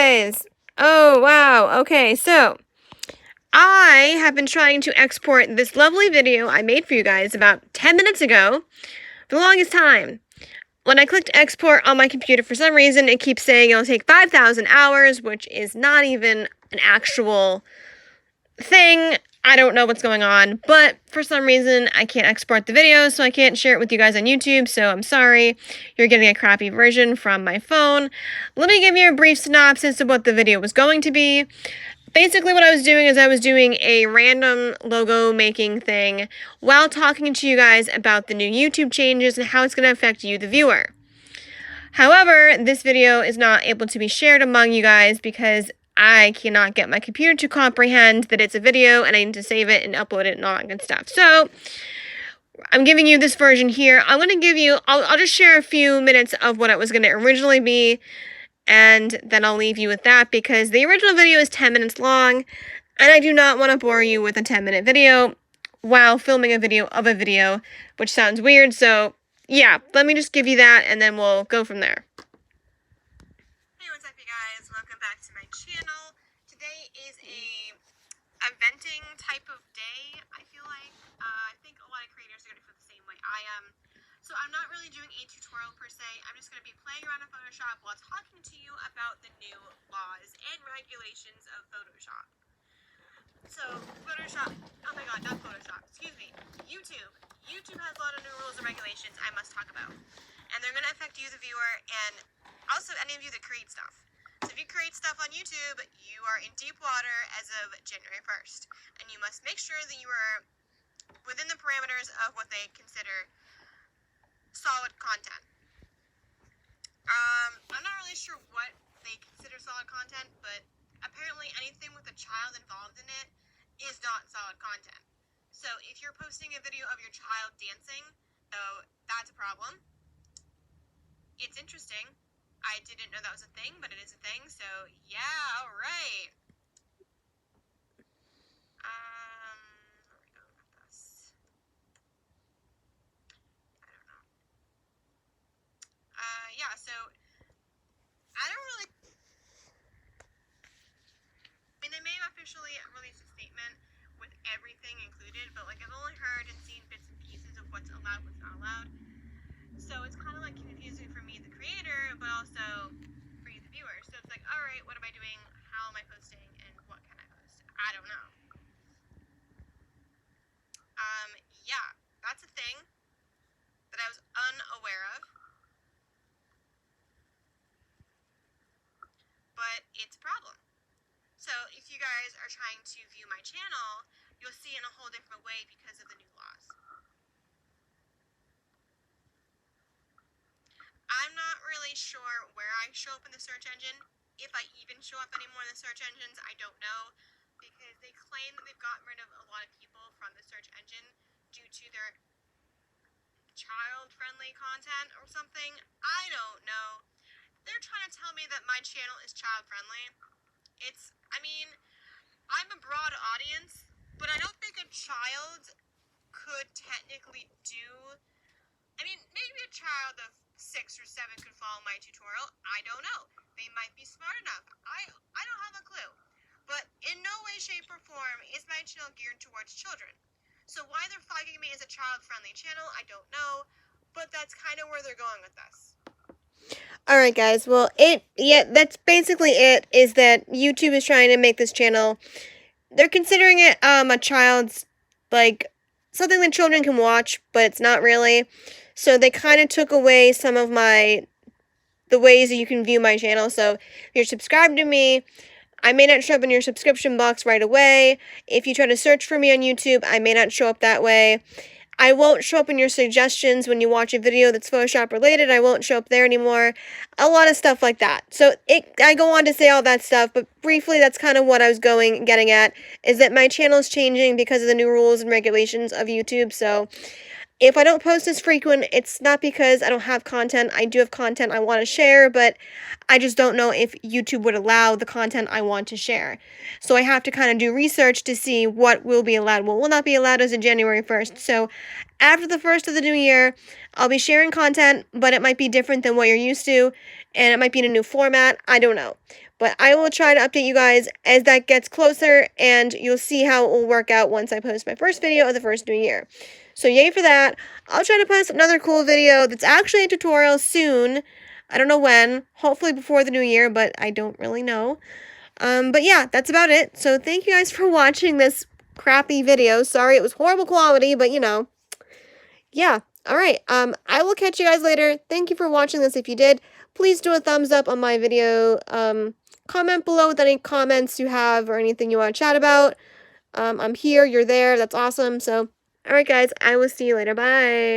guys! Oh, wow. Okay, so I have been trying to export this lovely video I made for you guys about 10 minutes ago for the longest time. When I clicked export on my computer, for some reason, it keeps saying it'll take 5,000 hours, which is not even an actual thing. I don't know what's going on, but for some reason, I can't export the video, so I can't share it with you guys on YouTube, so I'm sorry. You're getting a crappy version from my phone. Let me give you a brief synopsis of what the video was going to be. Basically, what I was doing is I was doing a random logo making thing while talking to you guys about the new YouTube changes and how it's going to affect you, the viewer. However, this video is not able to be shared among you guys because I cannot get my computer to comprehend that it's a video and I need to save it and upload it and all that good stuff. So, I'm giving you this version here. I'm going to give you, I'll just share a few minutes of what it was going to originally be, and then I'll leave you with that because the original video is 10 minutes long, and I do not want to bore you with a 10-minute video while filming a video of a video, which sounds weird, so yeah, let me just give you that, and then we'll go from there. Hey, what's up, you guys? Welcome back to my channel. Today is a venting type of day, I feel like. I think a lot of creators are going to feel the same way I am. So I'm not really doing a tutorial per se. I'm just going to be playing around in Photoshop while talking to you about the new laws and regulations of Photoshop. So, Photoshop, oh my god, not Photoshop, excuse me, YouTube. YouTube has a lot of new rules and regulations I must talk about. And they're going to affect you, the viewer, and also any of you that create stuff. So if you create stuff on YouTube, you are in deep water as of January 1st. And you must make sure that you are within the parameters of what they consider solid content. I'm not really sure what they consider solid content, but apparently anything with a child involved in it is not solid content. So if you're posting a video of your child dancing, so that's a problem. It's interesting. I didn't know that was a thing, but it is a thing, so yeah, alright. Where are we going with this? I don't know. Yeah, so I don't really, I mean, they may have officially released a statement with everything included, but like I've only heard and seen bits and pieces of what's allowed, what's not allowed. So it's kind of like confusing for me, the creator, but also for you, the viewer. So it's like, alright, what am I doing? How am I posting? And what can I post? I don't know. Yeah, that's a thing that I was unaware of. But it's a problem. So if you guys are trying to view my channel, you'll see it in a whole different way because of the new laws. I'm not really sure where I show up in the search engine. If I even show up anymore in the search engines, I don't know. Because they claim that they've gotten rid of a lot of people from the search engine due to their child-friendly content or something. I don't know. They're trying to tell me that my channel is child-friendly. I mean, I'm a broad audience, but I don't think a child could technically do, I mean, maybe a child of 6 or 7 could follow my tutorial. I don't know. They might be smart enough. I don't have a clue. But in no way, shape, or form is my channel geared towards children. So why they're flagging me as a child-friendly channel, I don't know. But that's kind of where they're going with this. Alright guys, well, that's basically it, is that YouTube is trying to make this channel, they're considering it, a child's, like, something that children can watch, but it's not really. So they kind of took away some of the ways that you can view my channel. So if you're subscribed to me, I may not show up in your subscription box right away. If you try to search for me on YouTube, I may not show up that way. I won't show up in your suggestions when you watch a video that's Photoshop related. I won't show up there anymore. A lot of stuff like that. So I go on to say all that stuff, but briefly that's kind of what I was getting at, is that my channel is changing because of the new rules and regulations of YouTube. So if I don't post as frequent, it's not because I don't have content. I do have content I want to share, but I just don't know if YouTube would allow the content I want to share. So I have to kind of do research to see what will be allowed, what will not be allowed as of January 1st. So after the first of the new year, I'll be sharing content, but it might be different than what you're used to, and it might be in a new format. I don't know. But I will try to update you guys as that gets closer, and you'll see how it will work out once I post my first video of the first new year. So yay for that. I'll try to post another cool video that's actually a tutorial soon. I don't know when. Hopefully before the new year, but I don't really know. But yeah, that's about it. So thank you guys for watching this crappy video. Sorry it was horrible quality, but you know. Yeah. All right. I will catch you guys later. Thank you for watching this. If you did, please do a thumbs up on my video. Comment below with any comments you have or anything you want to chat about. I'm here. You're there. That's awesome. So, all right, guys. I will see you later. Bye.